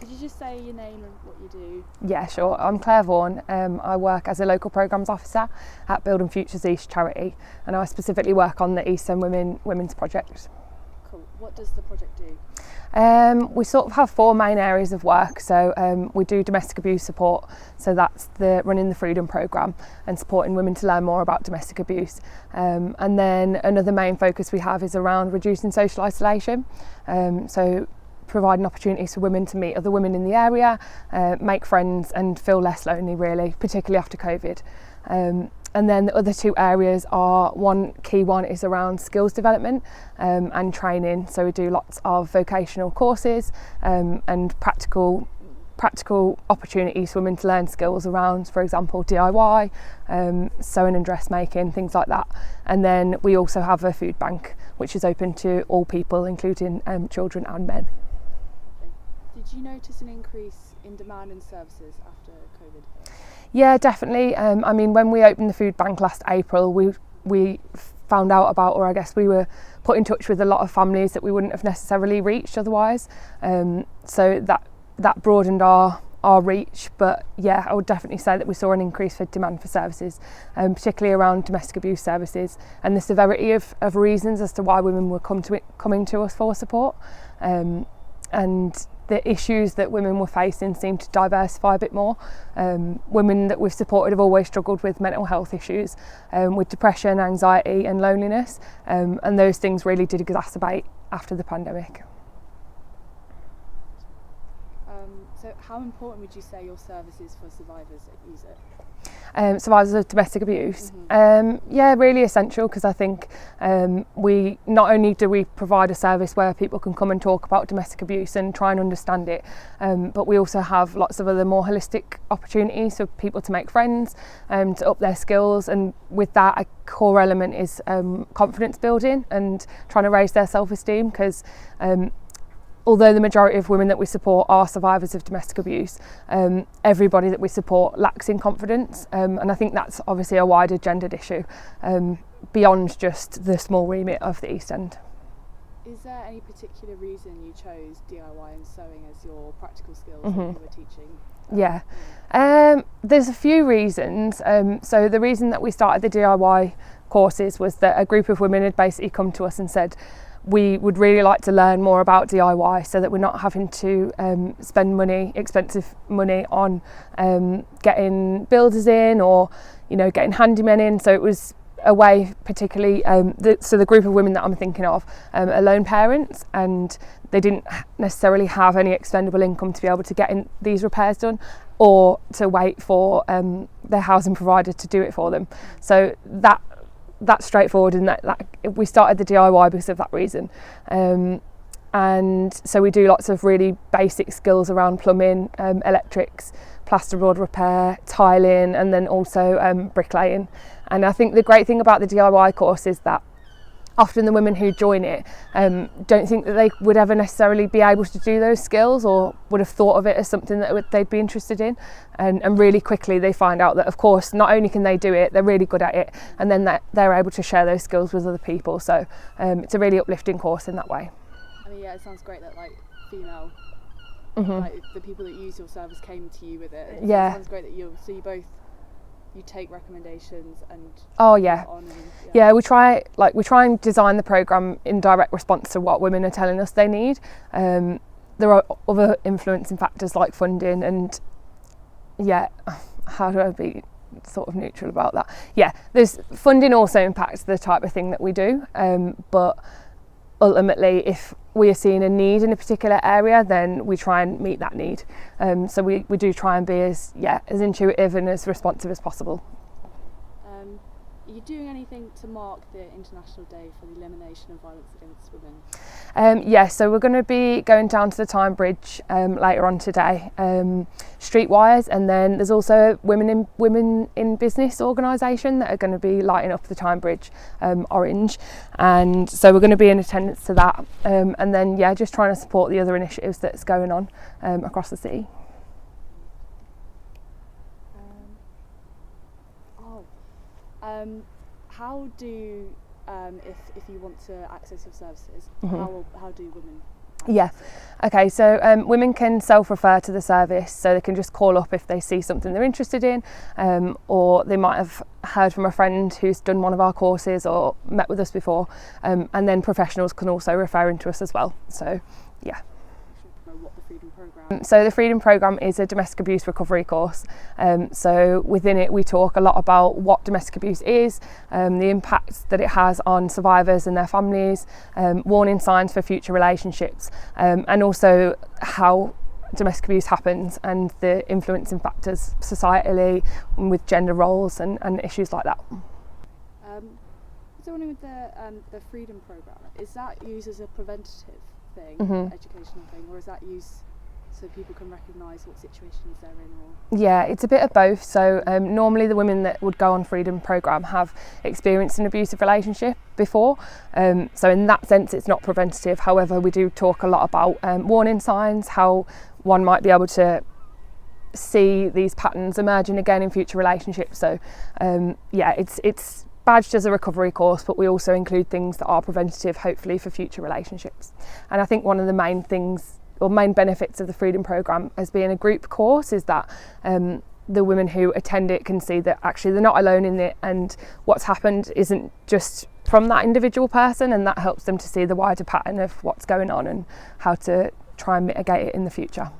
Could you just say your name and what you do? Yeah, sure. I'm Clare Vaughan. I work as a local programmes officer at Building Futures East charity, and I specifically work on the East End Women's Project. Cool. What does the project do? We sort of have four main areas of work. So we do domestic abuse support, so that's running the Freedom programme and supporting women to learn more about domestic abuse. And then another main focus we have is around reducing social isolation. So providing opportunities for women to meet other women in the area, make friends and feel less lonely really, particularly after COVID. And then the other two areas are, one key one is around skills development and training. So we do lots of vocational courses and practical opportunities for women to learn skills around, for example, DIY, sewing and dressmaking, things like that. And then we also have a food bank, which is open to all people, including children and men. Did you notice an increase in demand in services after COVID? Yeah, definitely. I mean, when we opened the food bank last April, we found out about, or I guess we were put in touch with a lot of families that we wouldn't have necessarily reached otherwise. So that broadened our reach. But yeah, I would definitely say that we saw an increase for demand for services, particularly around domestic abuse services, and the severity of reasons as to why women were coming to us for support. And the issues that women were facing seemed to diversify a bit more. Women that we've supported have always struggled with mental health issues, with depression, anxiety and loneliness, and those things really did exacerbate after the pandemic. So how important would you say your service is for survivors that use it? Survivors of domestic abuse. Yeah, really essential, because I think we not only do we provide a service where people can come and talk about domestic abuse and try and understand it, but we also have lots of other more holistic opportunities for people to make friends, to up their skills, and with that a core element is confidence building and trying to raise their self-esteem, because although the majority of women that we support are survivors of domestic abuse, everybody that we support lacks in confidence, and I think that's obviously a wider gendered issue beyond just the small remit of the East End. Is there any particular reason you chose DIY and sewing as your practical skills that you were teaching? Yeah, there's a few reasons. So the reason that we started the DIY courses was that a group of women had basically come to us and said, we would really like to learn more about DIY so that we're not having to spend expensive money on getting builders in, or getting handymen in. So it was a way, particularly so the group of women that I'm thinking of are lone parents, and they didn't necessarily have any expendable income to be able to get in these repairs done, or to wait for their housing provider to do it for them. So that's straightforward, and that we started the DIY because of that reason. And so we do lots of really basic skills around plumbing, electrics, plasterboard repair, tiling, and then also bricklaying. And I think the great thing about the DIY course is that often the women who join it don't think that they would ever necessarily be able to do those skills, or would have thought of it as something that they'd be interested in, and really quickly they find out that of course not only can they do it, they're really good at it, and then that they're able to share those skills with other people. So it's a really uplifting course in that way. I mean, yeah, it sounds great that female like the people that use your service came to you with it. Yeah, it sounds great that you take recommendations and yeah, we try and design the programme in direct response to what women are telling us they need. There are other influencing factors like funding, and how do I be sort of neutral about that? Yeah, there's funding also impacts the type of thing that we do, but ultimately if we are seeing a need in a particular area, then we try and meet that need. So we do try and be as intuitive and as responsive as possible. Are you doing anything to mark the International Day for the Elimination of Violence Against Women? Yes, so we're going to be going down to the Tyne Bridge later on today, streetwise, and then there's also Women in Business organisation that are going to be lighting up the Tyne Bridge orange, and so we're going to be in attendance to that, and then just trying to support the other initiatives that's going on across the city. How do if you want to access your services, how do women Yeah. Okay, so women can self-refer to the service, so they can just call up if they see something they're interested in, or they might have heard from a friend who's done one of our courses or met with us before, and then professionals can also refer into us as well. So, yeah. What the Freedom Programme? So the Freedom Programme is a domestic abuse recovery course. So within it we talk a lot about what domestic abuse is, the impacts that it has on survivors and their families, warning signs for future relationships, and also how domestic abuse happens and the influencing factors societally with gender roles and issues like that. So with the Freedom Programme, is that used as a preventative thing, educational thing, or is that used so people can recognise what situations they're in? Or yeah, it's a bit of both. So normally the women that would go on Freedom Programme have experienced an abusive relationship before, so in that sense it's not preventative. However, we do talk a lot about warning signs, how one might be able to see these patterns emerging again in future relationships. So yeah, it's badged as a recovery course, but we also include things that are preventative, hopefully, for future relationships. And I think one of the main things or main benefits of the Freedom Programme as being a group course is that the women who attend it can see that actually they're not alone in it, and what's happened isn't just from that individual person, and that helps them to see the wider pattern of what's going on and how to try and mitigate it in the future.